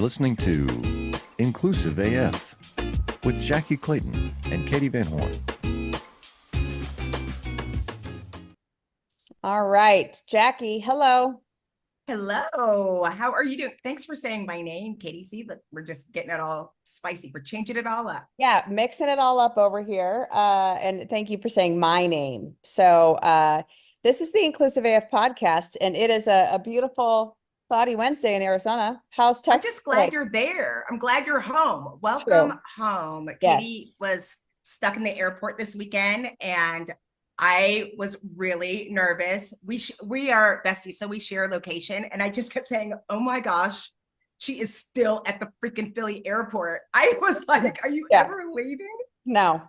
listening to Inclusive AF with Jackye Clayton and Katee Van Horn. All right, Jackye, hello. Hello, how are you doing? Thanks for saying my name, Katee. See, look, we're just getting it all spicy. We're changing it all up. Yeah, mixing it all up over here. And thank you for saying my name. So this is the Inclusive AF podcast, and it is a beautiful cloudy Wednesday in Arizona. How's I'm Texas just glad today? you're there. I'm glad you're home. Welcome True. home. Katee Yes. was stuck in the airport this weekend, and I was really nervous. We are besties, so we share a location, and I just kept saying, "Oh my gosh, she is still at the freaking Philly airport." I was like, "Are you Yeah. ever leaving?" No.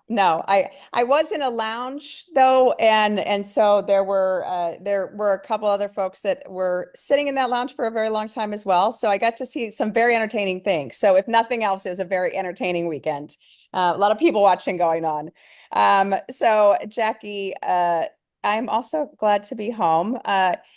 I was in a lounge though, and so there were a couple other folks that were sitting in that lounge for a very long time as well. So I got to see some very entertaining things. So if nothing else, it was a very entertaining weekend. A lot of people watching going on. So Jackye, I'm also glad to be home.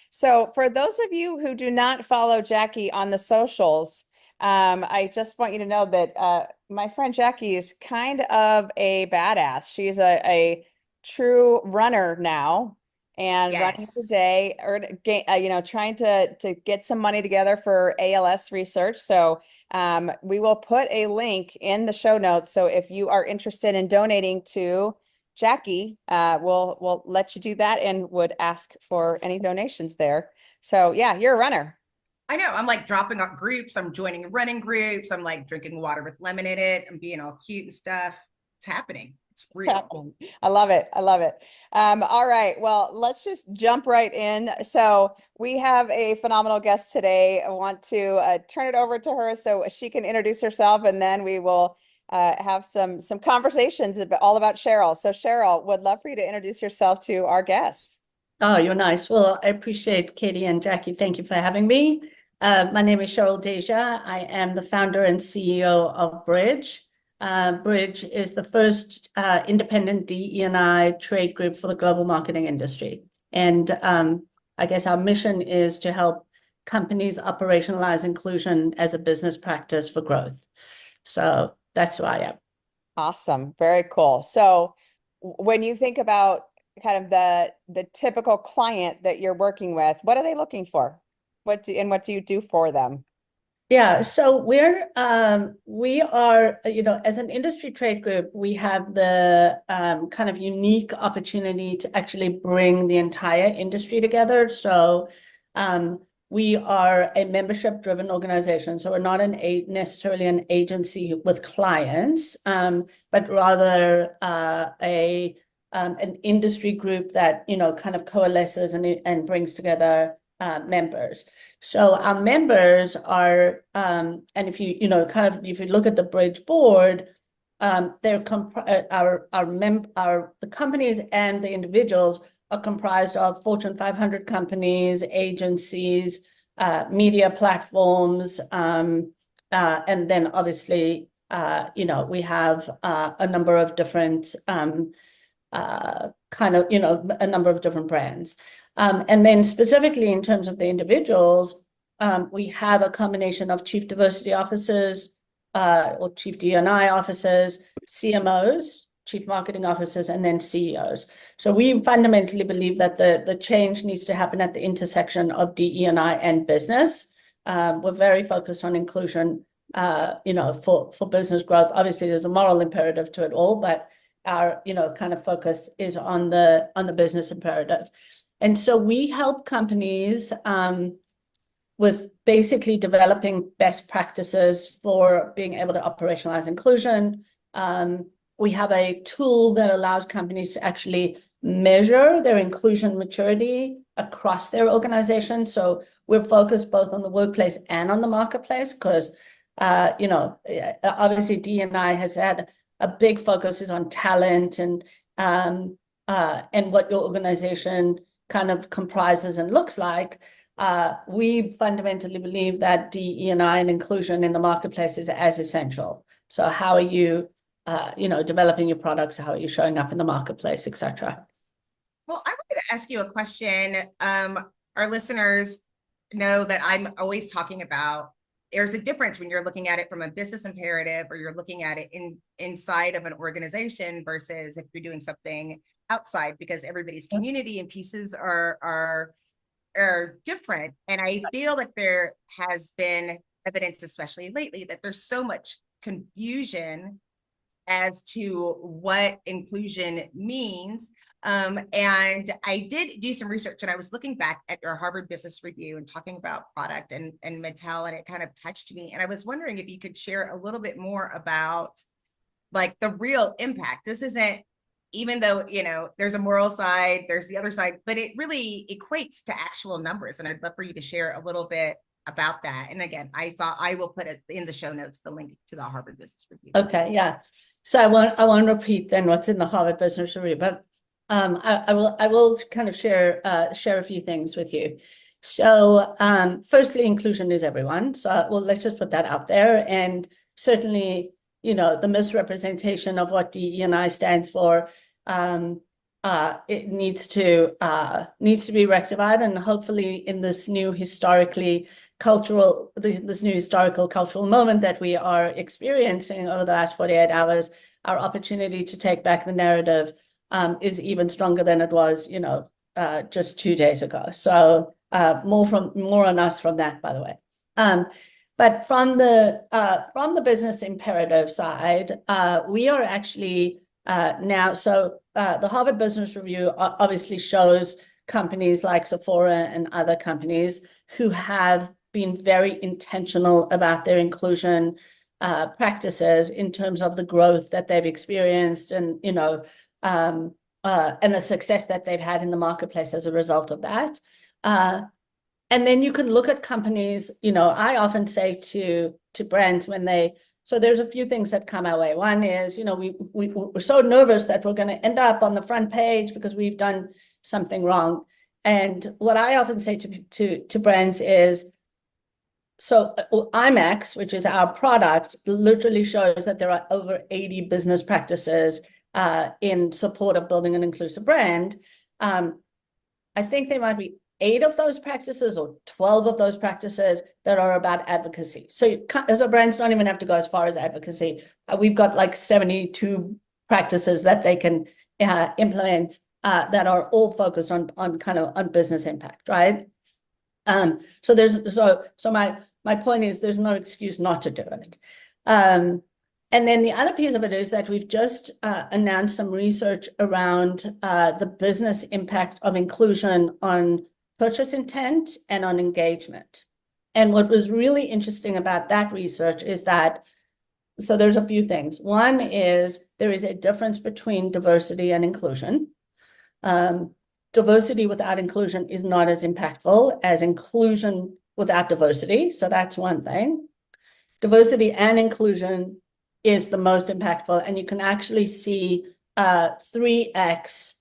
So for those of you who do not follow Jackye on the socials, I just want you to know that my friend Jackye is kind of a badass. She's a true runner now and running every Yes. day, or trying to get some money together for ALS research. So we will put a link in the show notes. So if you are interested in donating to Jackye, we'll let you do that and would ask for any donations there. So yeah, you're a runner. I know. I'm like dropping up groups. I'm joining running groups. I'm like drinking water with lemon in it. I'm being all cute and stuff. It's happening. It's It's real. happening. I love it. I love it. All right. Well, let's just jump right in. So we have a phenomenal guest today. I want to turn it over to her so she can introduce herself, and then we will have some conversations all about Sheryl. So Sheryl, would love for you to introduce yourself to our guests. Oh, you're nice. Well, I appreciate Katee and Jackye. Thank you for having me. My name is Sheryl Daija. I am the founder and CEO of Bridge. Bridge is the first independent DE&I trade group for the global marketing industry. And I guess our mission is to help companies operationalize inclusion as a business practice for growth. So that's who I am. Awesome. Very cool. So when you think about kind of the typical client that you're working with, what are they looking for? What do you do for them? Yeah, so we are, as an industry trade group, we have the kind of unique opportunity to actually bring the entire industry together. So we are a membership-driven organization. So we're not necessarily an agency with clients, but rather an industry group that, kind of coalesces and brings together members. So our members are, and if you if you look at the Bridge board, the companies and the individuals are comprised of Fortune 500 companies, agencies, media platforms, and then obviously, we have a number of different a number of different brands. And then specifically in terms of the individuals, we have a combination of chief diversity officers or chief D&I officers, CMOs, chief marketing officers, and then CEOs. So we fundamentally believe that the change needs to happen at the intersection of DE&I and business. We're very focused on inclusion, for business growth. Obviously, there's a moral imperative to it all, but our kind of focus is on the business imperative. And so we help companies with basically developing best practices for being able to operationalize inclusion. We have a tool that allows companies to actually measure their inclusion maturity across their organization. So we're focused both on the workplace and on the marketplace because, obviously D&I has had a big focus is on talent and what your organization kind of comprises and looks like. We fundamentally believe that DE&I and inclusion in the marketplace is as essential. So how are you, developing your products? How are you showing up in the marketplace, et cetera? Well, I wanted to ask you a question. Our listeners know that I'm always talking about there's a difference when you're looking at it from a business imperative, or you're looking at it inside of an organization versus if you're doing something outside, because everybody's community and pieces are different. And I feel like there has been evidence, especially lately, that there's so much confusion as to what inclusion means. And I did do some research, and I was looking back at your Harvard Business Review and talking about product and Mattel, and it kind of touched me. And I was wondering if you could share a little bit more about like the real impact. This isn't, even though, you know, there's a moral side, there's the other side, but it really equates to actual numbers. And I'd love for you to share a little bit about that. And again, I will put it in the show notes, the link to the Harvard Business Review. Okay, yeah. So I won't repeat then what's in the Harvard Business Review, but I will kind of share a few things with you. So firstly, inclusion is everyone. So well, let's just put that out there. And certainly, you know, the misrepresentation of what DE&I stands for, it needs to be rectified, and hopefully in this new historical cultural moment that we are experiencing over the last 48 hours, our opportunity to take back the narrative is even stronger than it was, you know, just 2 days ago. So more on us from that, by the way. But from the business imperative side, we are actually now, so the Harvard Business Review obviously shows companies like Sephora and other companies who have been very intentional about their inclusion practices in terms of the growth that they've experienced, and, you know, and the success that they've had in the marketplace as a result of that. And then you can look at companies, you know, I often say to brands when so there's a few things that come our way. One is, you know, we're so nervous that we're going to end up on the front page because we've done something wrong. And what I often say to brands is, so IMAX, which is our product, literally shows that there are over 80 business practices in support of building an inclusive brand. I think there might be 8 of those practices or 12 of those practices that are about advocacy. So as a brands don't even have to go as far as advocacy. We've got like 72 practices that they can implement that are all focused on kind of on business impact, right? So my point is there's no excuse not to do it. And then the other piece of it is that we've just announced some research around the business impact of inclusion on purchase intent and on engagement. And what was really interesting about that research is that, so there's a few things. One is there is a difference between diversity and inclusion. Diversity without inclusion is not as impactful as inclusion without diversity. So that's one thing. Diversity and inclusion is the most impactful, and you can actually see 3x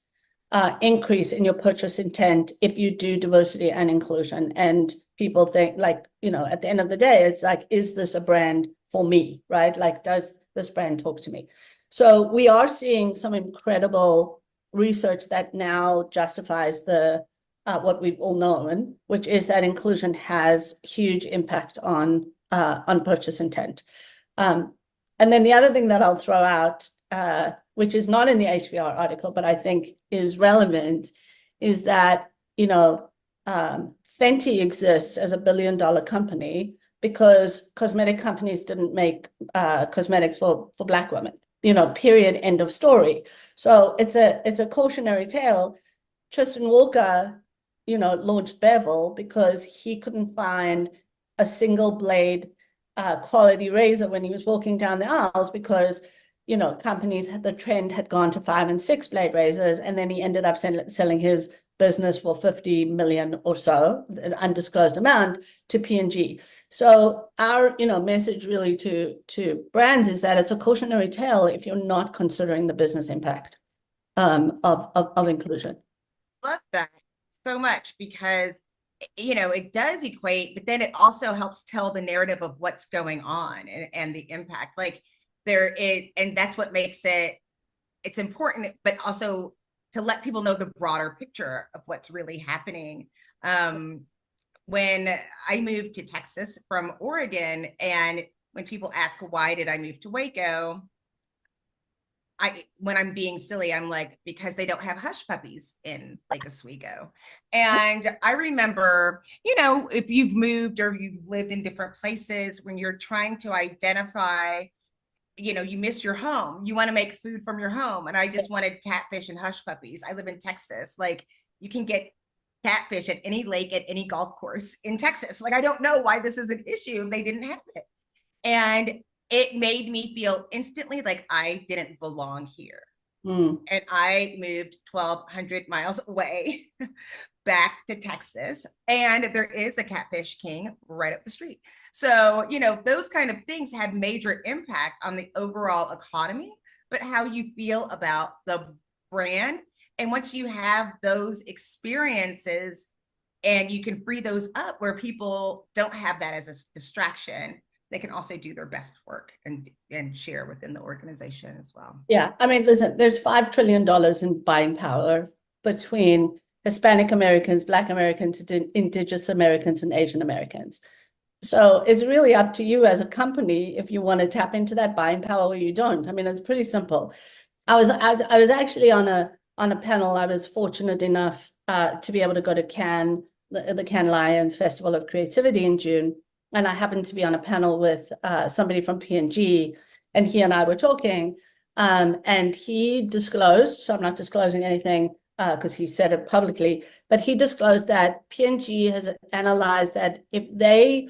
increase in your purchase intent if you do diversity and inclusion. And people think, like, you know, at the end of the day, it's like, is this a brand for me, right? Like, does this brand talk to me? So we are seeing some incredible research that now justifies the what we've all known, which is that inclusion has huge impact on purchase intent. And then the other thing that I'll throw out, which is not in the HBR article, but I think is relevant, is that, you know, Fenty exists as $1 billion company because cosmetic companies didn't make cosmetics for Black women, you know, period, end of story. So it's a cautionary tale. Tristan Walker, you know, launched Bevel because he couldn't find a single blade quality razor when he was walking down the aisles, because, you know, companies, the trend had gone to 5 and 6 blade razors, and then he ended up selling his business for 50 million or so, an undisclosed amount, to P&G. So our, you know, message really to brands is that it's a cautionary tale if you're not considering the business impact of inclusion. Love that so much, because, you know, it does equate, but then it also helps tell the narrative of what's going on and the impact. Like there is, and that's what makes it's important, but also to let people know the broader picture of what's really happening. when I moved to Texas from Oregon, and when people ask, why did I move to Waco? When I'm being silly, I'm like, because they don't have hush puppies in Lake Oswego. And I remember, if you've moved or you've lived in different places, when you're trying to identify, you miss your home, you want to make food from your home. And I just wanted catfish and hush puppies. I live in Texas. Like, you can get catfish at any lake, at any golf course in Texas. Like, I don't know why this is an issue. They didn't have it. And it made me feel instantly like I didn't belong here. And I moved 1,200 miles away back to Texas. And there is a catfish king right up the street. So, those kind of things have major impact on the overall economy, but how you feel about the brand. And once you have those experiences and you can free those up where people don't have that as a distraction, they can also do their best work and share within the organization as well. Yeah, I mean, listen, there's $5 trillion in buying power between Hispanic Americans, Black Americans, Indigenous Americans, and Asian Americans. So it's really up to you as a company if you want to tap into that buying power or you don't. I mean, it's pretty simple. I was actually on a panel. I was fortunate enough to be able to go to Cannes, the Cannes Lions Festival of Creativity in June. And I happened to be on a panel with somebody from P&G, and he and I were talking, and he disclosed, so I'm not disclosing anything because he said it publicly, but he disclosed that P&G has analyzed that if they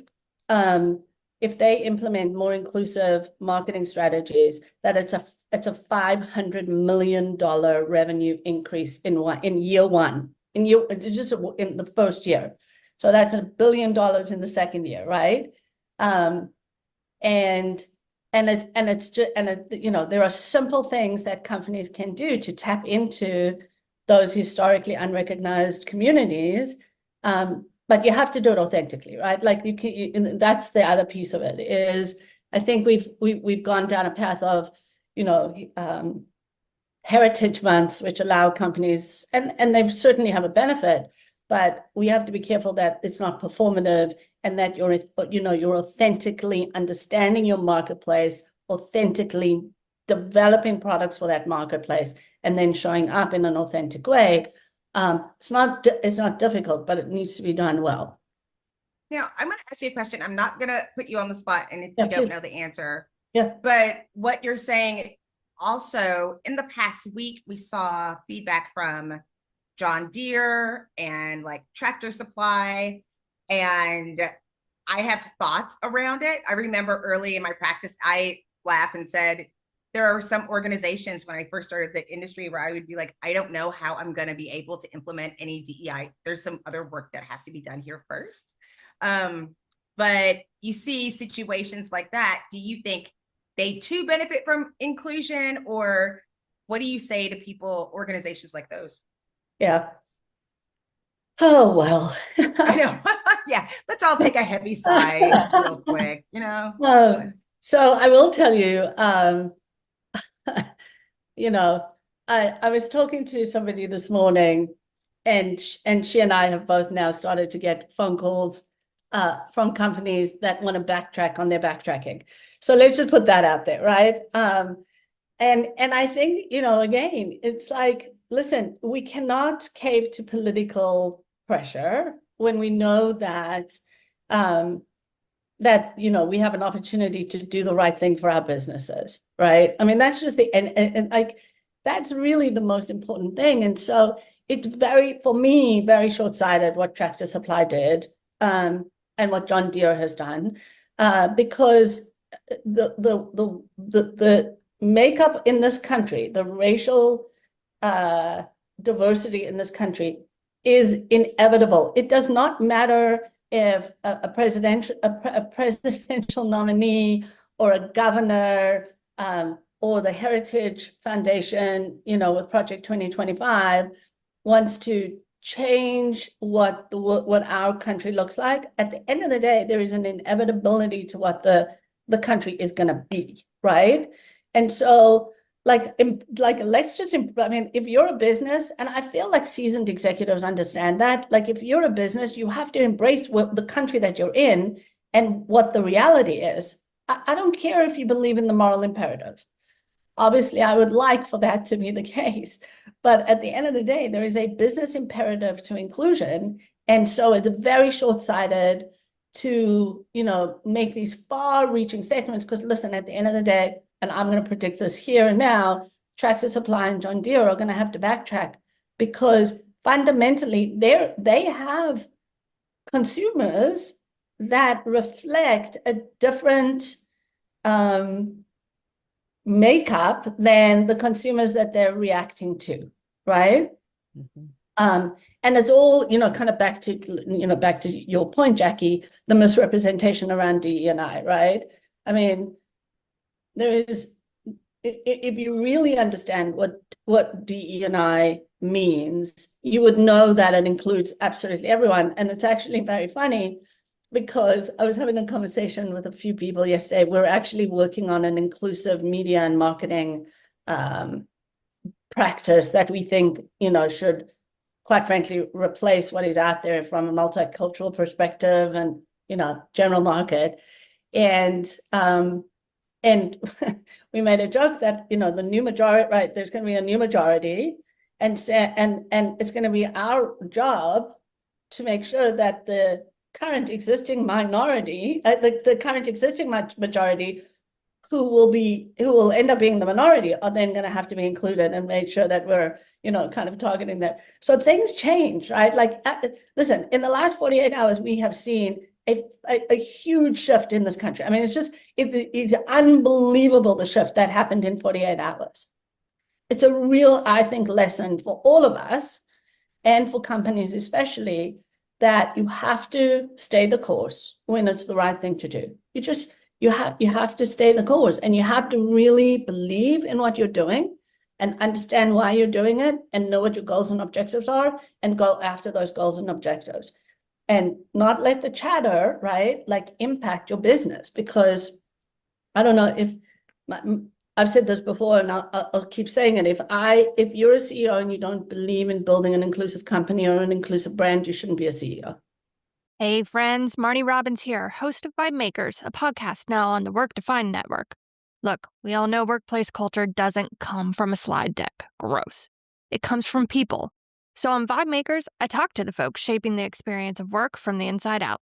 implement more inclusive marketing strategies, that it's a $500 million revenue increase in year one, just in the first year. So that's $1 billion in the second year, right? And it's just, there are simple things that companies can do to tap into those historically unrecognized communities. But you have to do it authentically, right? Like that's the other piece of it is, I think we've gone down a path of, heritage months, which allow companies, and they certainly have a benefit, but we have to be careful that it's not performative and that you're authentically understanding your marketplace, authentically developing products for that marketplace, and then showing up in an authentic way. It's not difficult, but it needs to be done well. Now, I'm going to ask you a question. I'm not going to put you on the spot, and if Yeah, you don't please. know the answer. Yeah. But what you're saying also, in the past week, we saw feedback from John Deere and like Tractor Supply, and I have thoughts around it. I remember early in my practice, I laughed and said, there are some organizations when I first started the industry where I would be like, I don't know how I'm going to be able to implement any DEI. There's some other work that has to be done here first. But you see situations like that. Do you think they too benefit from inclusion, or what do you say to people, organizations like those? Yeah. Oh, well. I know. Yeah. Let's all take a heavy sigh real quick, So I will tell you, I was talking to somebody this morning, and she and I have both now started to get phone calls from companies that want to backtrack on their backtracking. So let's just put that out there, right? And I think, again, it's like, listen, we cannot cave to political pressure when we know that we have an opportunity to do the right thing for our businesses, right? I mean, that's just and like, that's really the most important thing. And so it's for me, very short-sighted what Tractor Supply did and what John Deere has done, because the makeup in this country, the racial diversity in this country is inevitable. It does not matter if a presidential nominee or a governor or the Heritage Foundation, with Project 2025 wants to change what our country looks like. At the end of the day, there is an inevitability to what the country is going to be, right? And so let's just, I mean, if you're a business, and I feel like seasoned executives understand that, like if you're a business, you have to embrace what the country that you're in and what the reality is. I don't care if you believe in the moral imperative. Obviously, I would like for that to be the case. But at the end of the day, there is a business imperative to inclusion. And so it's very short-sighted to, make these far-reaching statements. Because listen, at the end of the day, and I'm going to predict this here and now, Tractor Supply and John Deere are going to have to backtrack because fundamentally they have consumers that reflect a different makeup than the consumers that they're reacting to, right? And it's all, kind of back to your point, Jackye, the misrepresentation around DE&I, right? I mean, there is, if you really understand what DE&I means, you would know that it includes absolutely everyone. And it's actually very funny because I was having a conversation with a few people yesterday. We're actually working on an inclusive media and marketing practice that we think, should, quite frankly, replace what is out there from a multicultural perspective and, general market. And we made a joke that, the new majority, right, there's going to be a new majority, and it's going to be our job to make sure that the current existing minority, the current existing majority, who will end up being the minority, are then going to have to be included and make sure that we're, kind of targeting that. So things change, right? Like, listen, in the last 48 hours, we have seen a huge shift in this country. I mean, it's unbelievable, the shift that happened in 48 hours. It's a real, I think, lesson for all of us and for companies especially, that you have to stay the course when it's the right thing to do. You have to stay the course, and you have to really believe in what you're doing and understand why you're doing it and know what your goals and objectives are and go after those goals and objectives. And not let the chatter, right, like impact your business. Because I don't know if I've said this before, and I'll keep saying it. If you're a CEO and you don't believe in building an inclusive company or an inclusive brand, you shouldn't be a CEO. Hey friends, Marnie Robbins here, host of Vibe Makers, a podcast now on the Work Defined Network. Look, we all know workplace culture doesn't come from a slide deck. Gross. It comes from people. So on Vibe Makers, I talk to the folks shaping the experience of work from the inside out.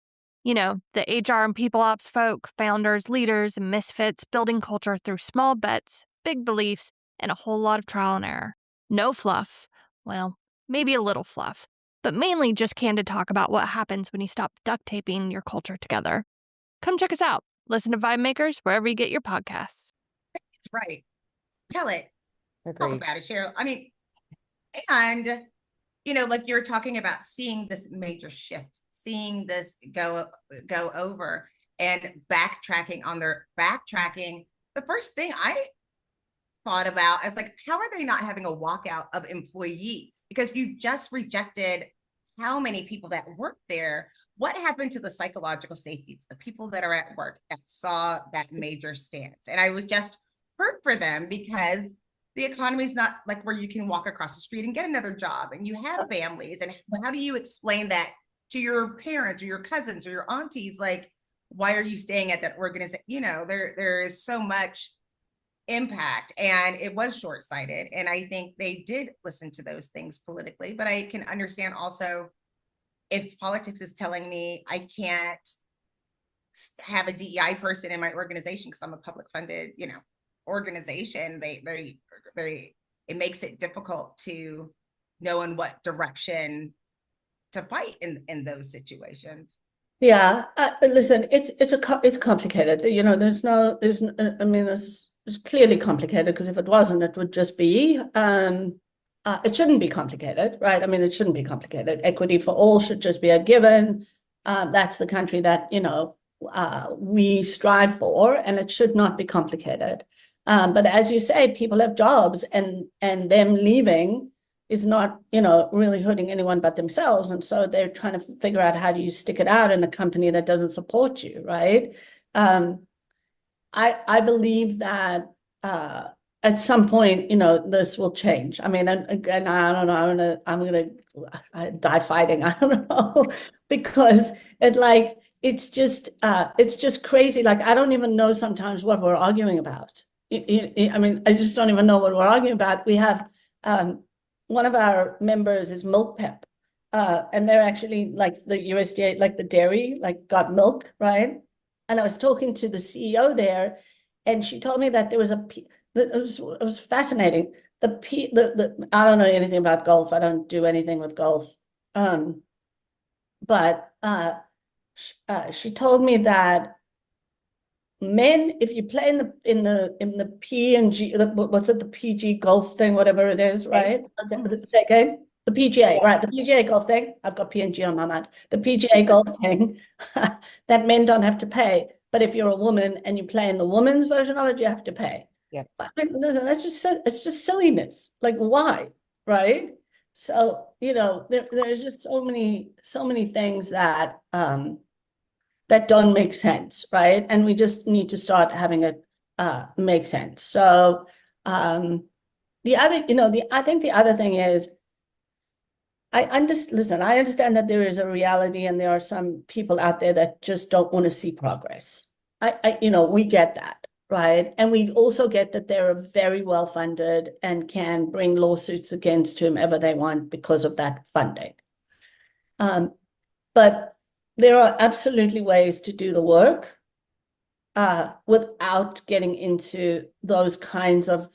The HR and people ops folk, founders, leaders, and misfits building culture through small bets, big beliefs, and a whole lot of trial and error. No fluff. Well, maybe a little fluff, but mainly just candid talk about what happens when you stop duct taping your culture together. Come check us out. Listen to Vibe Makers wherever you get your podcasts. Right. Tell it. Talk Agreed. about it, Sheryl. I mean, and like you're talking about seeing this major shift, seeing this go over and backtracking on their backtracking. The first thing I thought about, I was like, how are they not having a walkout of employees? Because you just rejected how many people that work there. What happened to the psychological safety, the people that are at work that saw that major stance? And I was just hurt for them, because the economy is not like where you can walk across the street and get another job, and you have families. And how do you explain that to your parents or your cousins or your aunties? Like, why are you staying at that organization? There is so much impact, and it was short-sighted. And I think they did listen to those things politically, but I can understand also if politics is telling me I can't have a DEI person in my organization because I'm a public funded, organization, it makes it difficult to know in what direction to fight in those situations. Yeah, listen, it's complicated. It's clearly complicated, because if it wasn't, it would just be. It shouldn't be complicated, right? I mean, it shouldn't be complicated. Equity for all should just be a given. That's the country that we strive for, and it should not be complicated. But as you say, people have jobs, and them leaving is not, really hurting anyone but themselves. And so they're trying to figure out, how do you stick it out in a company that doesn't support you, right? I believe that, at some point, this will change. I mean, and again, I don't know, I'm gonna die fighting. I don't know, because it's just crazy. Like, I don't even know sometimes what we're arguing about. I mean, I just don't even know what we're arguing about. We have one of our members is Milk Pep, and they're actually like the USDA, like the dairy, like got milk, right? And I was talking to the CEO there, and she told me that there was it was fascinating. I don't know anything about golf. I don't do anything with golf. But she told me that men, if you play in the P and G, what's it, the PG golf thing, whatever it is, right? Okay, say again. The PGA, right? The PGA golf thing. I've got P&G on my mind. The PGA golf thing that men don't have to pay. But if you're a woman and you play in the women's version of it, you have to pay. Yeah. I mean, listen, it's just silliness. Like, why, right? So, there's just so many things that that don't make sense, right? And we just need to start having it make sense. So the other, I think the other thing is, I understand that there is a reality and there are some people out there that just don't want to see progress. We get that, right? And we also get that they're very well funded and can bring lawsuits against whomever they want because of that funding. But there are absolutely ways to do the work without getting into those kinds of,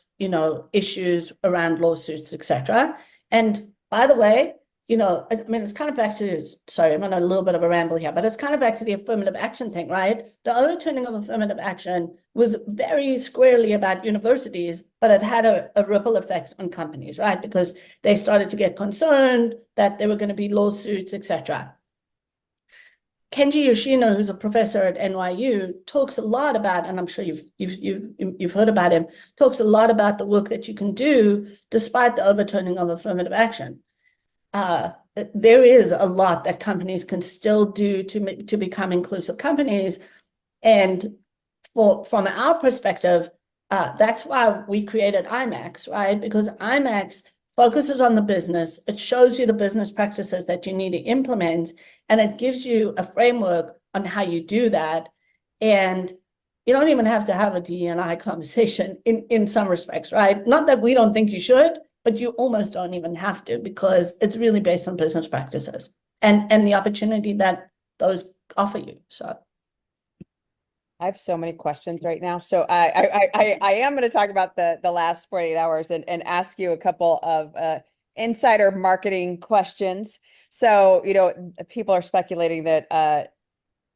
issues around lawsuits, etc. And by the way, I mean, it's kind of back to, sorry, I'm on a little bit of a ramble here, but it's kind of back to the affirmative action thing, right? The overturning of affirmative action was very squarely about universities, but it had a ripple effect on companies, right? Because they started to get concerned that there were going to be lawsuits, etc. Kenji Yoshino, who's a professor at NYU, talks a lot about, and I'm sure you've heard about him, talks a lot about the work that you can do despite the overturning of affirmative action. There is a lot that companies can still do to become inclusive companies, and from our perspective, that's why we created IMAX, right? Because IMAX focuses on the business. It shows you the business practices that you need to implement, and it gives you a framework on how you do that. And you don't even have to have a DE&I conversation in some respects, right? Not that we don't think you should, but you almost don't even have to, because it's really based on business practices and the opportunity that those offer you. So I have so many questions right now. So I am going to talk about the last 48 hours and ask you a couple of insider marketing questions. So, people are speculating that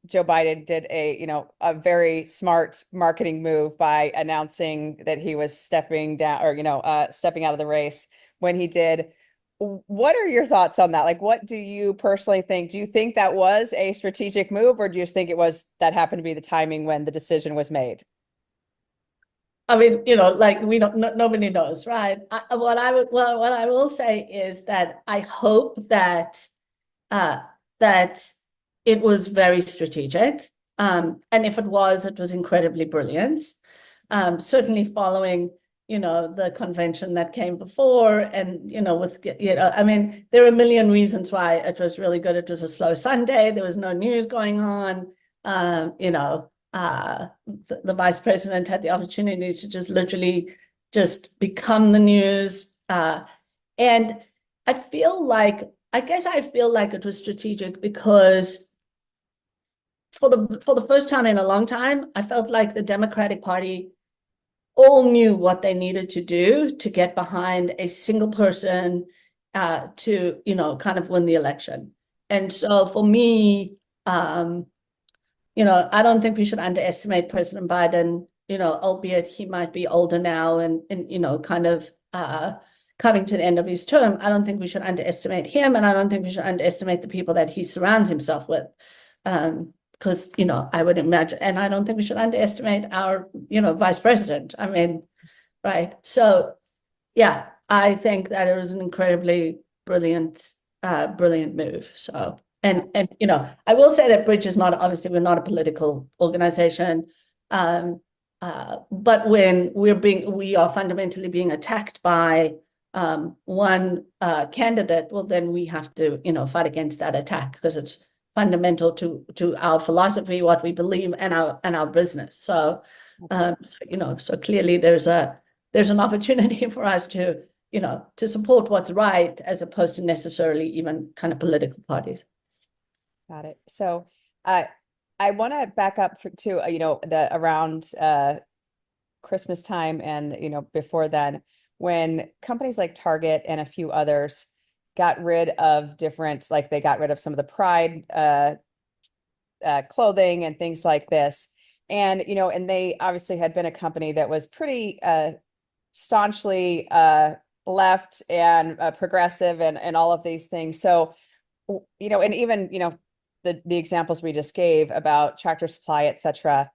Joe Biden did a very smart marketing move by announcing that he was stepping down, or stepping out of the race when he did. What are your thoughts on that? Like, what do you personally think? Do you think that was a strategic move, or do you just think it was that happened to be the timing when the decision was made? I mean, like, we don't, nobody knows, right? What I will say is that I hope that that it was very strategic. And if it was incredibly brilliant. Certainly following, the convention that came before, and, I mean, there are a million reasons why it was really good. It was a slow Sunday. There was no news going on. The vice president had the opportunity to just literally just become the news. And I feel like it was strategic because for the first time in a long time, I felt like the Democratic Party all knew what they needed to do to get behind a single person to, kind of win the election. And so for me, I don't think we should underestimate President Biden, albeit he might be older now and kind of coming to the end of his term. I don't think we should underestimate him, and I don't think we should underestimate the people that he surrounds himself with. Because, I would imagine, and I don't think we should underestimate our, vice president. I mean, right. So, yeah, I think that it was an incredibly brilliant move. So, and I will say that Bridge is not, obviously, we're not a political organization. But when we are fundamentally being attacked by one candidate, well, then we have to, fight against that attack because it's fundamental to our philosophy, what we believe, and our business. So, so clearly there's an opportunity for us to, to support what's right as opposed to necessarily even kind of political parties. Got it. So, I want to back up to, the around Christmas time and, before then, when companies like Target and a few others got rid of different, like they got rid of some of the Pride clothing and things like this. And, and they obviously had been a company that was pretty staunchly left and progressive and all of these things. So, and even, the examples we just gave about Tractor Supply, et cetera.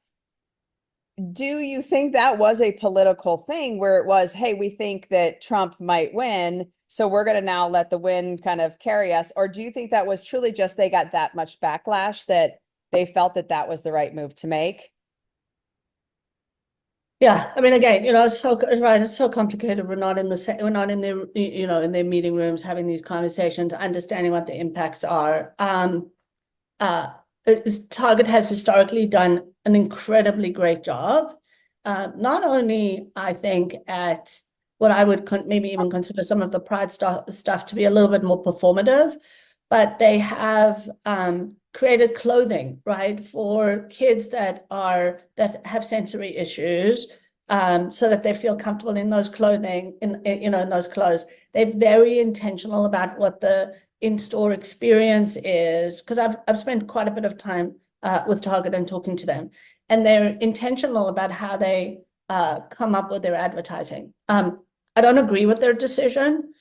Do you think that was a political thing where it was, hey, we think that Trump might win, so we're going to now let the wind kind of carry us? Or do you think that was truly just they got that much backlash that they felt that that was the right move to make? Yeah, I mean, again, it's so complicated. We're not in the in their meeting rooms having these conversations, understanding what the impacts are. Target has historically done an incredibly great job, not only, I think, at what I would maybe even consider some of the Pride stuff to be a little bit more performative, but they have created clothing, right, for kids that have sensory issues, so that they feel comfortable in those clothing, in those clothes. They're very intentional about what the in-store experience is, because I've spent quite a bit of time with Target and talking to them, and they're intentional about how they come up with their advertising. I don't agree with their decision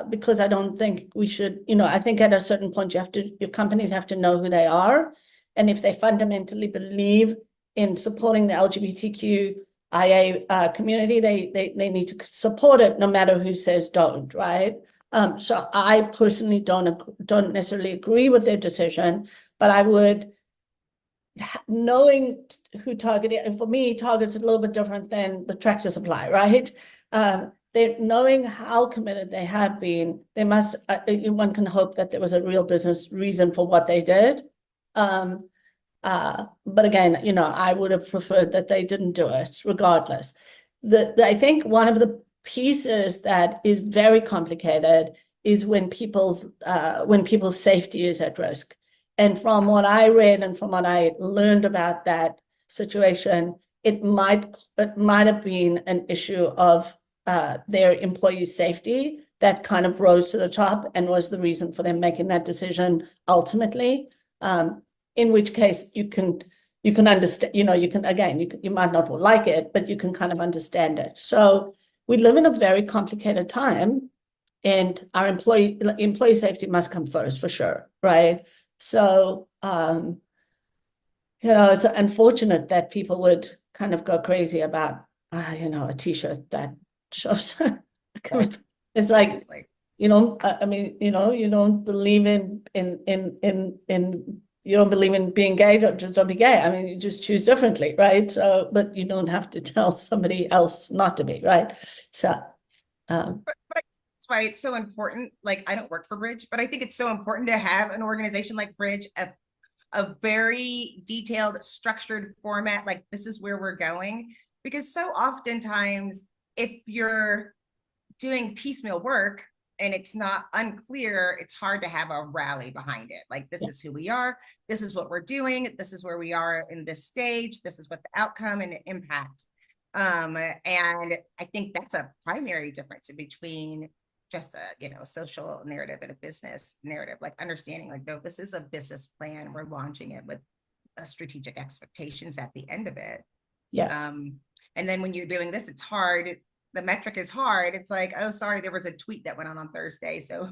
because I don't think we should, I think at a certain point your companies have to know who they are, and if they fundamentally believe in supporting the LGBTQIA community, they need to support it no matter who says don't, right? So I personally don't necessarily agree with their decision, but I would, knowing who Target is, and for me, Target's a little bit different than the Tractor Supply, right? They're knowing how committed they have been. They must. One can hope that there was a real business reason for what they did. But again, I would have preferred that they didn't do it, regardless. I think one of the pieces that is very complicated is when people's safety is at risk. And from what I read and from what I learned about that situation, it might have been an issue of their employee safety that kind of rose to the top and was the reason for them making that decision ultimately. In which case you can understand, you might not like it, but you can kind of understand it. So we live in a very complicated time, and our employee safety must come first for sure, right? So, it's unfortunate that people would kind of go crazy about, a T-shirt that shows. It's like, I mean, you don't believe in you don't believe in being gay, just don't be gay. I mean, you just choose differently, right? So, but you don't have to tell somebody else not to be, right? So, but that's why it's so important. Like, I don't work for Bridge, but I think it's so important to have an organization like Bridge, a very detailed, structured format. Like, this is where we're going, because so oftentimes, if you're doing piecemeal work and it's not unclear, it's hard to have a rally behind it. Like, this is who we are, this is what we're doing, this is where we are in this stage, this is what the outcome and impact. And I think that's a primary difference between just a social narrative and a business narrative. Like, understanding, like, no, this is a business plan, we're launching it with strategic expectations at the end of it. And then when you're doing this, it's hard. The metric is hard. It's like, oh, sorry, there was a tweet that went on Thursday, so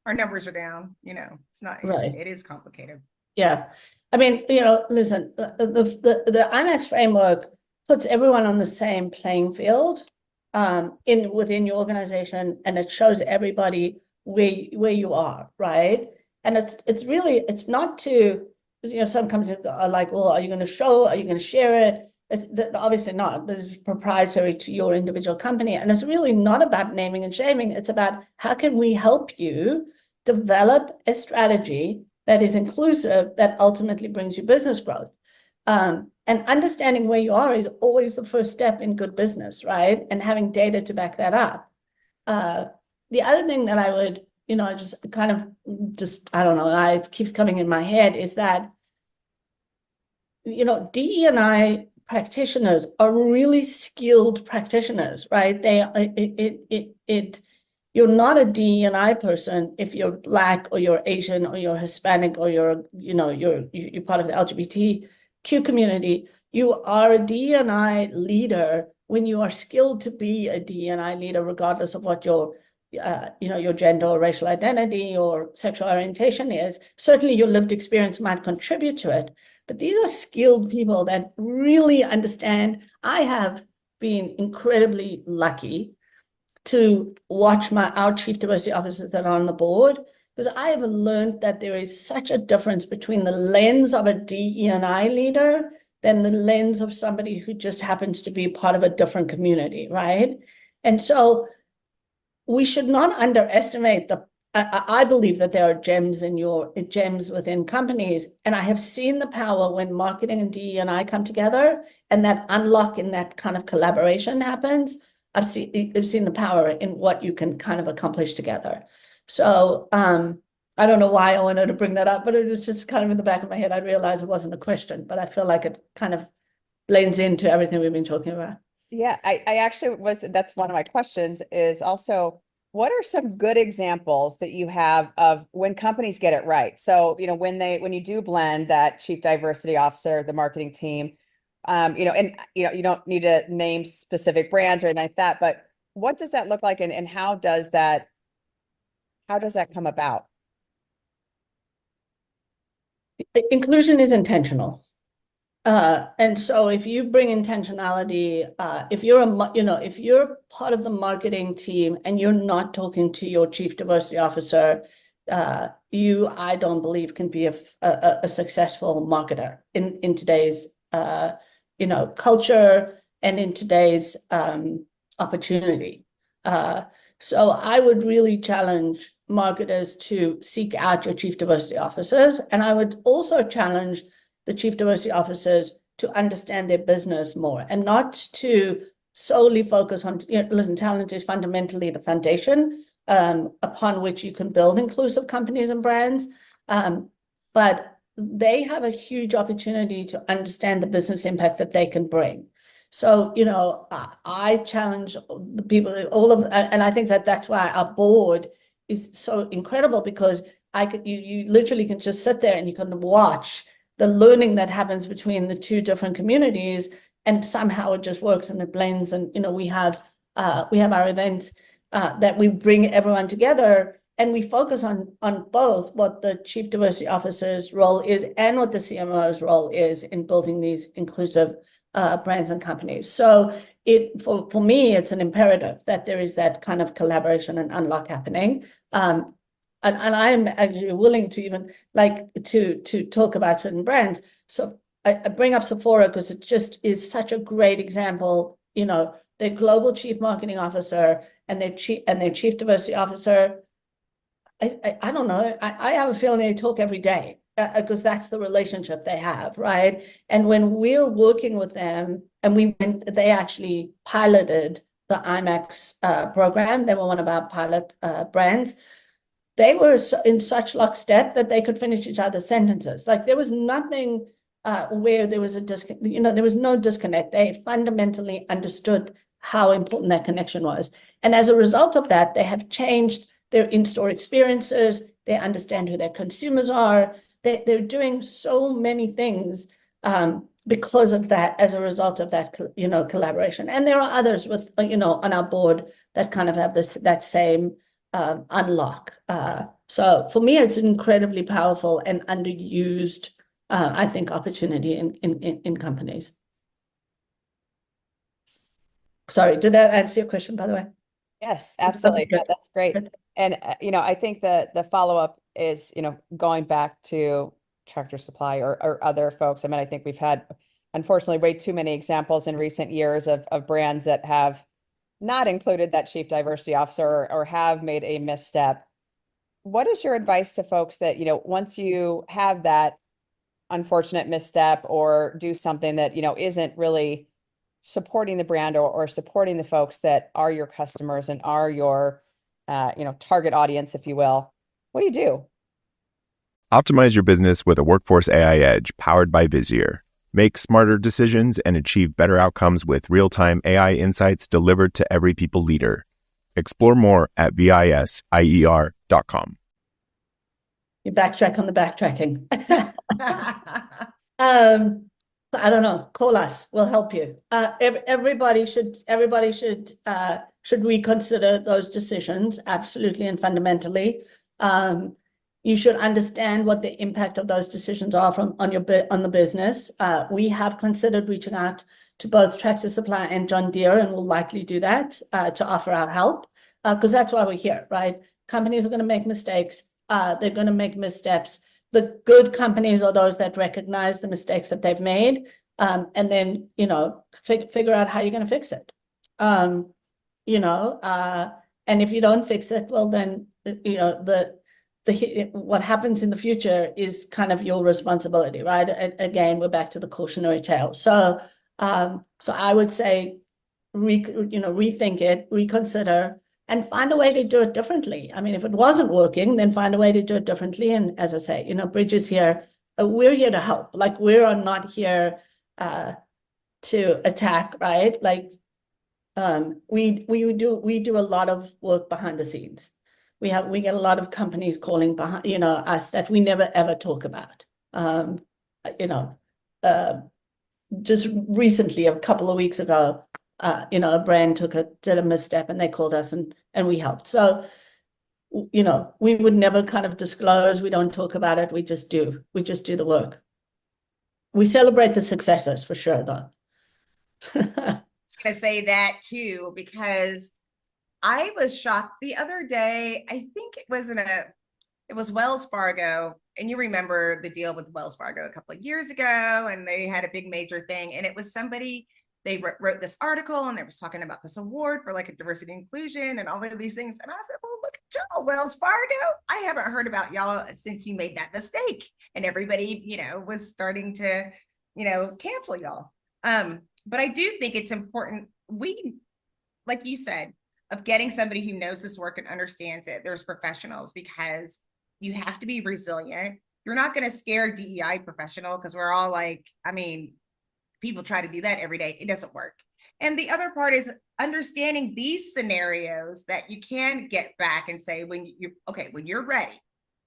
our numbers are down. It's not right. It is complicated. Yeah, I mean, listen, the IMAX framework puts everyone on the same playing field within your organization, and it shows everybody where you are, right? And it's really, it's not to, some companies are like, well, are you going to share it? Obviously not. This is proprietary to your individual company. And it's really not about naming and shaming. It's about how can we help you develop a strategy that is inclusive, that ultimately brings you business growth. And understanding where you are is always the first step in good business, right? And having data to back that up. The other thing that I would, just kind of I don't know, it keeps coming in my head is that, DE&I practitioners are really skilled practitioners, right? You're not a DE&I person if you're Black or you're Asian or you're Hispanic or you're part of the LGBTQ community. You are a DE&I leader when you are skilled to be a DE&I leader, regardless of what your gender or racial identity or sexual orientation is. Certainly your lived experience might contribute to it, but these are skilled people that really understand. I have been incredibly lucky to watch our chief diversity officers that are on the board, because I have learned that there is such a difference between the lens of a DE&I leader than the lens of somebody who just happens to be part of a different community, right? And so we should not underestimate I believe that there are gems within companies, and I have seen the power when marketing and DE&I come together, and that unlock in that kind of collaboration happens. I've seen the power in what you can kind of accomplish together. So I don't know why I wanted to bring that up, but it was just kind of in the back of my head. I realized it wasn't a question, but I feel like it kind of blends into everything we've been talking about. Yeah, I actually that's one of my questions is also, what are some good examples that you have of when companies get it right? So, when you do blend that chief diversity officer, the marketing team, you don't need to name specific brands or anything like that, but what does that look like, and how does that come about? Inclusion is intentional. And so if you bring intentionality, if you're part of the marketing team and you're not talking to your chief diversity officer, I don't believe can be a successful marketer in today's culture and in today's opportunity. So I would really challenge marketers to seek out your chief diversity officers, and I would also challenge the chief diversity officers to understand their business more and not to solely focus on, listen, talent is fundamentally the foundation upon which you can build inclusive companies and brands. But they have a huge opportunity to understand the business impact that they can bring. So, I challenge the people, and I think that's why our board is so incredible, because you literally can just sit there and you can watch the learning that happens between the two different communities, and somehow it just works and it blends. And we have our events that we bring everyone together, and we focus on both what the chief diversity officer's role is and what the CMO's role is in building these inclusive brands and companies. So for me, it's an imperative that there is that kind of collaboration and unlock happening. And I'm actually willing to even to talk about certain brands. So I bring up Sephora because it just is such a great example. Their global chief marketing officer and their chief diversity officer. I don't know. I have a feeling they talk every day because that's the relationship they have, right? And when we're working with them, and they actually piloted the IMAX program. They were one of our pilot brands. They were in such lockstep that they could finish each other's sentences. Like there was nothing where there was there was no disconnect. They fundamentally understood how important that connection was. And as a result of that, they have changed their in-store experiences. They understand who their consumers are. They're doing so many things because of that, as a result of that, collaboration. And there are others with, on our board that kind of have that same unlock. So for me, it's an incredibly powerful and underused, I think, opportunity in companies. Sorry, did that answer your question, by the way? Yes, absolutely. Yeah, that's great. And, I think that the follow-up is, going back to Tractor Supply or other folks. I mean, I think we've had unfortunately way too many examples in recent years of brands that have not included that chief diversity officer or have made a misstep. What is your advice to folks that, you know, once you have that unfortunate misstep or do something that, you know, isn't really supporting the brand or supporting the folks that are your customers and are your, you know, target audience, if you will, what do you do? Optimize your business with a Workforce AI Edge powered by Visier. Make smarter decisions and achieve better outcomes with real-time AI insights delivered to every people leader. Explore more at visier.com. You backtrack on the backtracking. I don't know. Call us. We'll help you. Everybody should reconsider those decisions, absolutely and fundamentally. You should understand what the impact of those decisions are on the business. We have considered reaching out to both Tractor Supply and John Deere, and we'll likely do that to offer our help, because that's why we're here, right? Companies are going to make mistakes. They're going to make missteps. The good companies are those that recognize the mistakes that they've made, and then, you know, figure out how you're going to fix it. You know, and if you don't fix it, well, then, you know, what happens in the future is kind of your responsibility, right? Again, we're back to the cautionary tale. So I would say, rethink it, reconsider, and find a way to do it differently. I mean, if it wasn't working, then find a way to do it differently. And as I say, you know, Bridge is here. We're here to help. Like, we are not here to attack, right? Like, we do a lot of work behind the scenes. We get a lot of companies calling behind, you know, us that we never ever talk about. You know, just recently, a couple of weeks ago, you know, a brand did a misstep and they called us and we helped. So, you know, we would never kind of disclose. We don't talk about it. We just do the work. We celebrate the successes for sure, though. I was gonna say that too, because I was shocked the other day. I think it was Wells Fargo, and you remember the deal with Wells Fargo a couple of years ago, and they had a big major thing, and it was somebody, they wrote this article and they was talking about this award for like a diversity inclusion and all of these things. And I said, well, look at y'all, Wells Fargo. I haven't heard about y'all since you made that mistake. And everybody, you know, was starting to, you know, cancel y'all. But I do think it's important, like you said, of getting somebody who knows this work and understands it. There's professionals, because you have to be resilient. You're not going to scare DEI professional, because we're all like, I mean, people try to do that every day. It doesn't work. And the other part is understanding these scenarios that you can get back and say, when you're ready,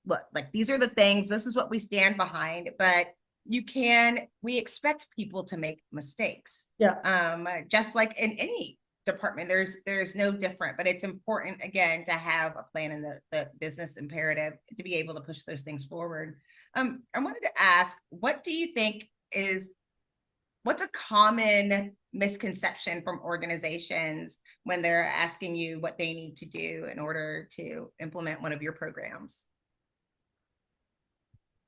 look, like, these are the things, this is what we stand behind, but we expect people to make mistakes. Yeah. Just like in any department, there's no different, but it's important, again, to have a plan in the business imperative to be able to push those things forward. I wanted to ask, what do you think what's a common misconception from organizations when they're asking you what they need to do in order to implement one of your programs?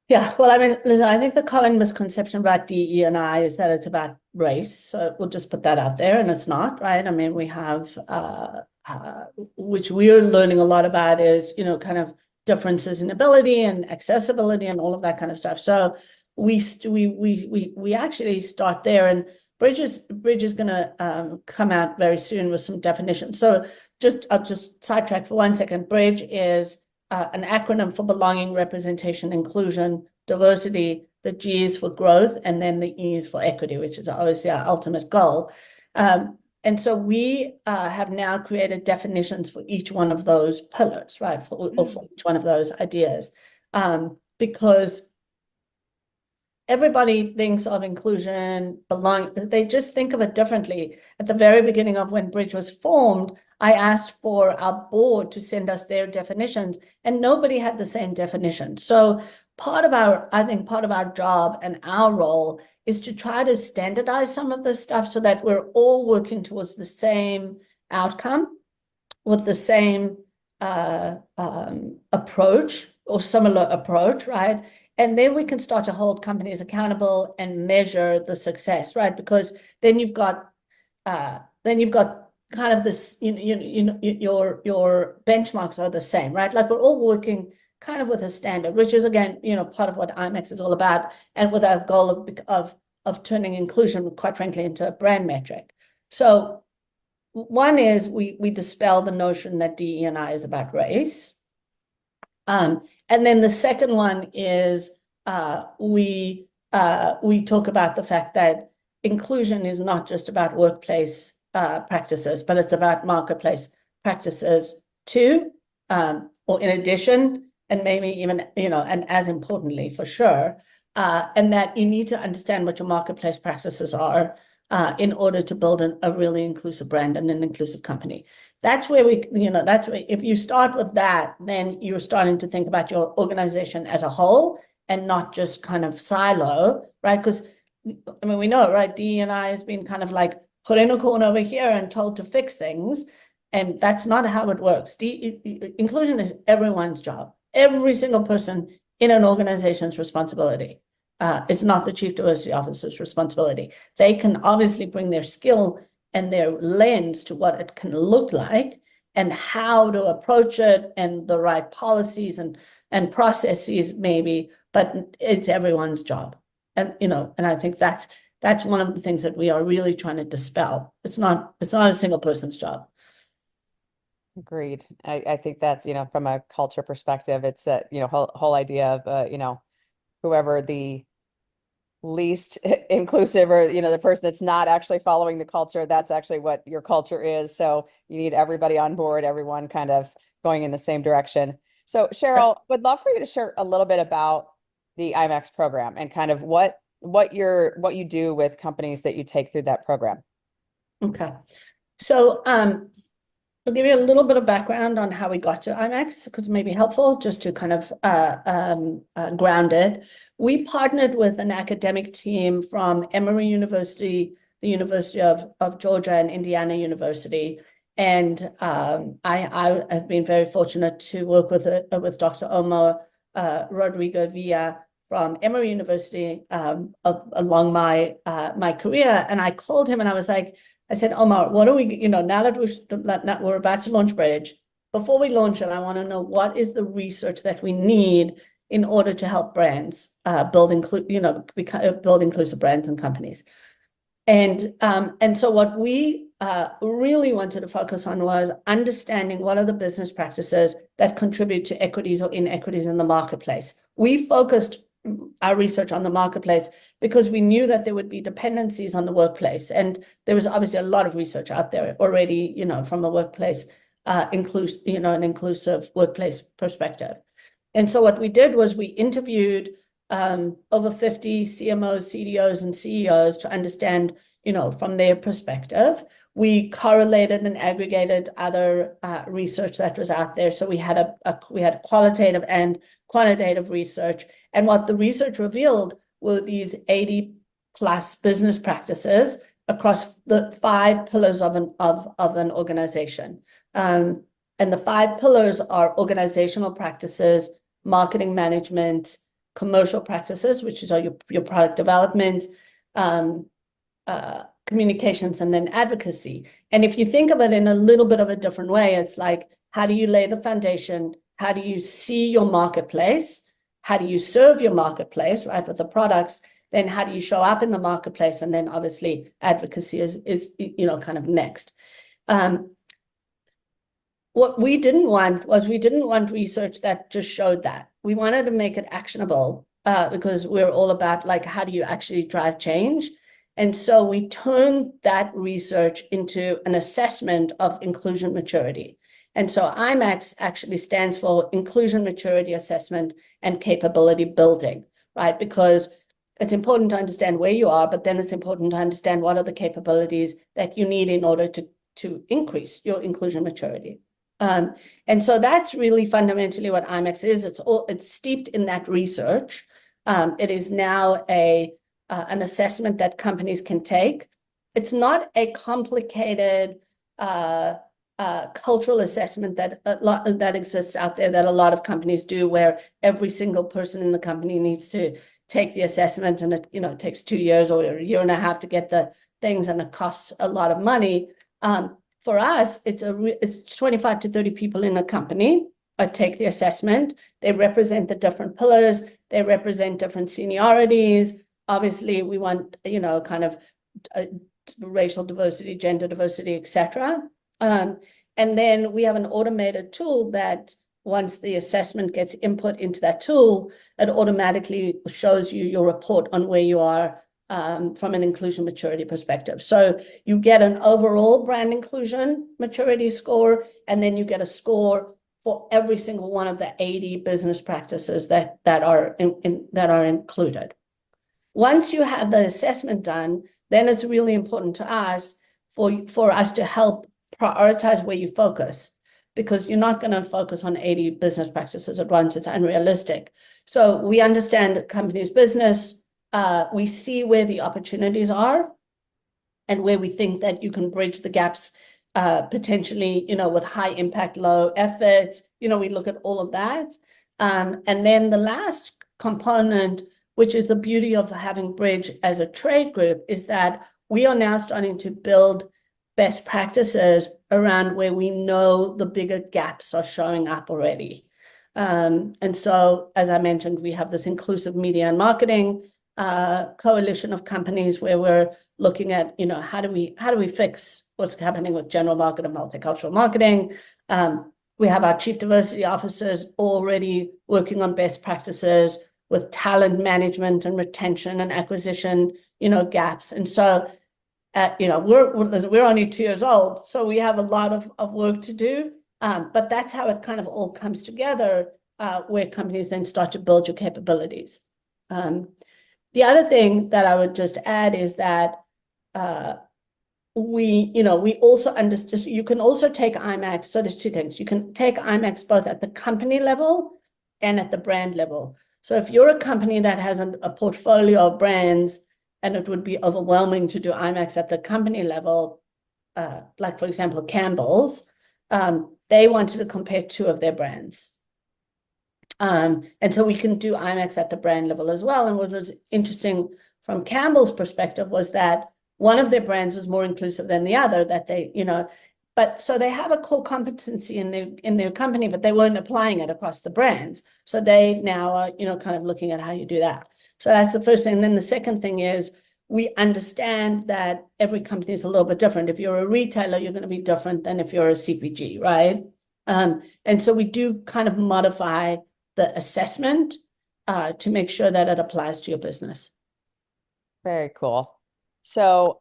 Yeah, well, I mean, listen, I think the common misconception about DE&I is that it's about race. So we'll just put that out there, and it's not, right? I mean, we have, which we're learning a lot about is, you know, kind of differences in ability and accessibility and all of that kind of stuff. So we actually start there, and Bridge is going to come out very soon with some definitions. So I'll just sidetrack for 1 second. Bridge is an acronym for belonging, representation, inclusion, diversity. The G is for growth, and then the E is for equity, which is obviously our ultimate goal. And so we have now created definitions for each one of those pillars, right? For each one of those ideas, because everybody thinks of inclusion, they just think of it differently. At the very beginning of when Bridge was formed, I asked for our board to send us their definitions, and nobody had the same definition. So part of our job and our role is to try to standardize some of this stuff so that we're all working towards the same outcome with the same approach or similar approach, right? And then we can start to hold companies accountable and measure the success, right? Because then you've got kind of this, your benchmarks are the same, right? Like we're all working kind of with a standard, which is again, part of what IMAX is all about, and with our goal of turning inclusion, quite frankly, into a brand metric. So one is we dispel the notion that DE&I is about race. And then the second one is we talk about the fact that inclusion is not just about workplace practices, but it's about marketplace practices too, or in addition, and maybe even, and as importantly for sure, and that you need to understand what your marketplace practices are in order to build a really inclusive brand and an inclusive company. That's where if you start with that, then you're starting to think about your organization as a whole and not just kind of silo, right? Because I mean, we know, right? DE&I has been kind of like put in a corner over here and told to fix things. And that's not how it works. Inclusion is everyone's job. Every single person in an organization's responsibility. It's not the chief diversity officer's responsibility. They can obviously bring their skill and their lens to what it can look like and how to approach it and the right policies and processes maybe, but it's everyone's job. And, and I think that's one of the things that we are really trying to dispel. It's not a single person's job. Agreed. I think that's, from a culture perspective, it's a, whole idea of, whoever the least inclusive or, the person that's not actually following the culture, that's actually what your culture is. So you need everybody on board, everyone kind of going in the same direction. So Sheryl, would love for you to share a little bit about the IMAX program and kind of what you do with companies that you take through that program. Okay. So I'll give you a little bit of background on how we got to IMAX, because it may be helpful just to kind of ground it. We partnered with an academic team from Emory University, the University of Georgia, and Indiana University. And I have been very fortunate to work with Dr. Omar Rodrigo Villa from Emory University along my career. And I called him and I said, Omar, what do we, now that we're about to launch Bridge, before we launch it, I want to know what is the research that we need in order to help brands build inclusive brands and companies. And so what we really wanted to focus on was understanding what are the business practices that contribute to equities or inequities in the marketplace. We focused our research on the marketplace because we knew that there would be dependencies on the workplace. And there was obviously a lot of research out there already, from a workplace, an inclusive workplace perspective. And so what we did was we interviewed over 50 CMOs, CDOs, and CEOs to understand, from their perspective. We correlated and aggregated other research that was out there. So we had qualitative and quantitative research. And what the research revealed were these 80 plus business practices across the 5 pillars of an organization. And the 5 pillars are organizational practices, marketing management, commercial practices, which is your product development, communications, and then advocacy. And if you think of it in a little bit of a different way, it's like, how do you lay the foundation? How do you see your marketplace? How do you serve your marketplace, right, with the products? Then how do you show up in the marketplace? And then obviously advocacy is kind of next. What we didn't want research that just showed that. We wanted to make it actionable because we're all about how do you actually drive change? And so we turned that research into an assessment of inclusion maturity. And so IMAX actually stands for Inclusion Maturity Assessment and Capability Building, right? Because it's important to understand where you are, but then it's important to understand what are the capabilities that you need in order to increase your inclusion maturity. And so that's really fundamentally what IMAX is. It's steeped in that research. It is now an assessment that companies can take. It's not a complicated cultural assessment that exists out there that a lot of companies do, where every single person in the company needs to take the assessment, and it takes 2 years or a year and a half to get the things, and it costs a lot of money. For us, it's 25 to 30 people in a company take the assessment. They represent the different pillars. They represent different seniorities. Obviously, we want, kind of racial diversity, gender diversity, etc. And then we have an automated tool that once the assessment gets input into that tool, it automatically shows you your report on where you are from an inclusion maturity perspective. So you get an overall brand inclusion maturity score, and then you get a score for every single one of the 80 business practices that are included. Once you have the assessment done, then it's really important to us for us to help prioritize where you focus, because you're not going to focus on 80 business practices at once. It's unrealistic. So we understand the company's business. We see where the opportunities are and where we think that you can bridge the gaps potentially, with high impact, low effort. We look at all of that. And then the last component, which is the beauty of having Bridge as a trade group, is that we are now starting to build best practices around where we know the bigger gaps are showing up already. And so, as I mentioned, we have this inclusive media and marketing coalition of companies where we're looking at, how do we fix what's happening with general market and multicultural marketing. We have our chief diversity officers already working on best practices with talent management and retention and acquisition, gaps. And so, we're only 2 years old, so we have a lot of work to do. But that's how it kind of all comes together, where companies then start to build your capabilities. The other thing that I would just add is that we also understand you can also take IMAX. So there's two things. You can take IMAX both at the company level and at the brand level. So if you're a company that has a portfolio of brands, and it would be overwhelming to do IMAX at the company level, like, for example, Campbell's, they wanted to compare 2 of their brands. And so we can do IMAX at the brand level as well. And what was interesting from Campbell's perspective was that one of their brands was more inclusive than the other, that they, but so they have a core competency in their company, but they weren't applying it across the brands. So they now are, kind of looking at how you do that. So that's the first thing. And then the second thing is we understand that every company is a little bit different. If you're a retailer, you're going to be different than if you're a CPG, right? And so we do kind of modify the assessment to make sure that it applies to your business. Very cool. So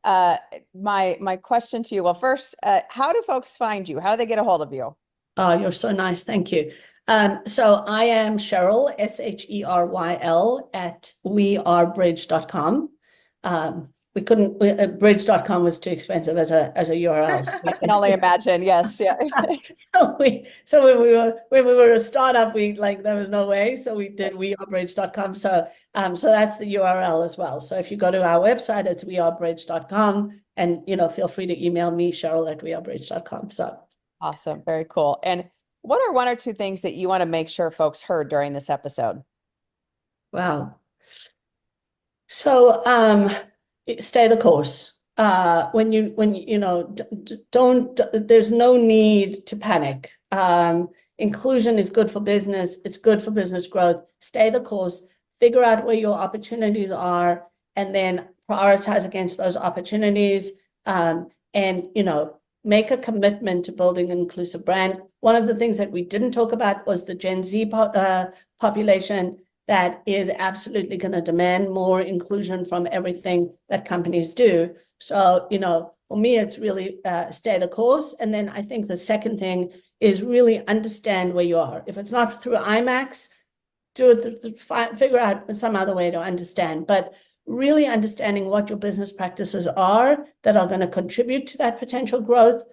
my question to you, well, first, how do folks find you? How do they get a hold of you? Oh, you're so nice. Thank you. So I am Sheryl, SHERYL, at wearebridge.com. We couldn't, bridge.com was too expensive as a URL. So I can only imagine. Yes. Yeah. so when we were a startup, there was no way. So we did wearebridge.com. So that's the URL as well. So if you go to our website, it's wearebridge.com, and, feel free to email me, Sheryl at wearebridge.com. So awesome. Very cool. And what are 1 or 2 things that you want to make sure folks heard during this episode? Wow. So, stay the course. When there's no need to panic. Inclusion is good for business. It's good for business growth. Stay the course, figure out where your opportunities are, and then prioritize against those opportunities. And, make a commitment to building an inclusive brand. One of the things that we didn't talk about was the Gen Z population that is absolutely going to demand more inclusion from everything that companies do. So, for me, it's really stay the course. And then I think the second thing is really understand where you are. If it's not through IMAX, do it, figure out some other way to understand. But really understanding what your business practices are that are going to contribute to that potential growth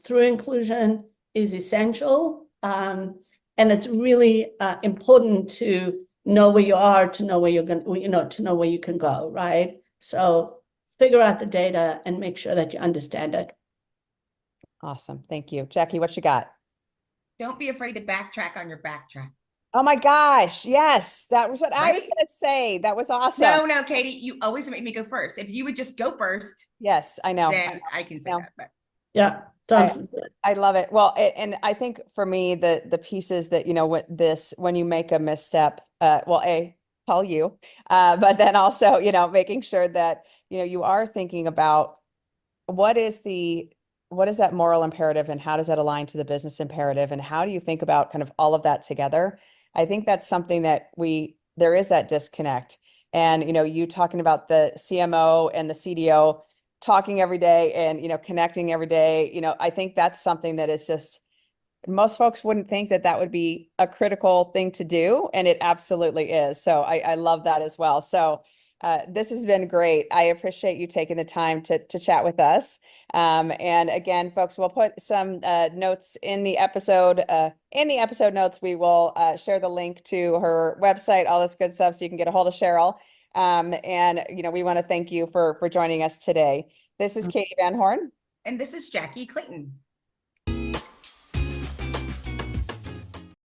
through inclusion is essential. And it's really important to know where you are, to know where you're going, to know where you can go, right? So figure out the data and make sure that you understand it. Awesome. Thank you. Jackye, what you got? Don't be afraid to backtrack on your backtrack. Oh my gosh. Yes. That was what I was Right? going to say. That was awesome. No, Katee, you always make me go first. If you would just go first, Yes, I know. then I can say know. that. But Yeah, sounds good. I love it. Well, and I think for me, the pieces that, when you make a misstep, call you, but then also, making sure that, you are thinking about what is that moral imperative and how does that align to the business imperative and how do you think about kind of all of that together? I think that's something that there is that disconnect. And, you talking about the CMO and the CDO talking every day and, connecting every day, I think that's something that is just, most folks wouldn't think that that would be a critical thing to do, and it absolutely is. So I love that as well. So this has been great. I appreciate you taking the time to chat with us. And again, folks, we'll put some notes in the episode. In the episode notes, we will share the link to her website, all this good stuff, so you can get a hold of Sheryl. And we want to thank you for joining us today. This is Katee Van Horn. and this is Jackye Clayton.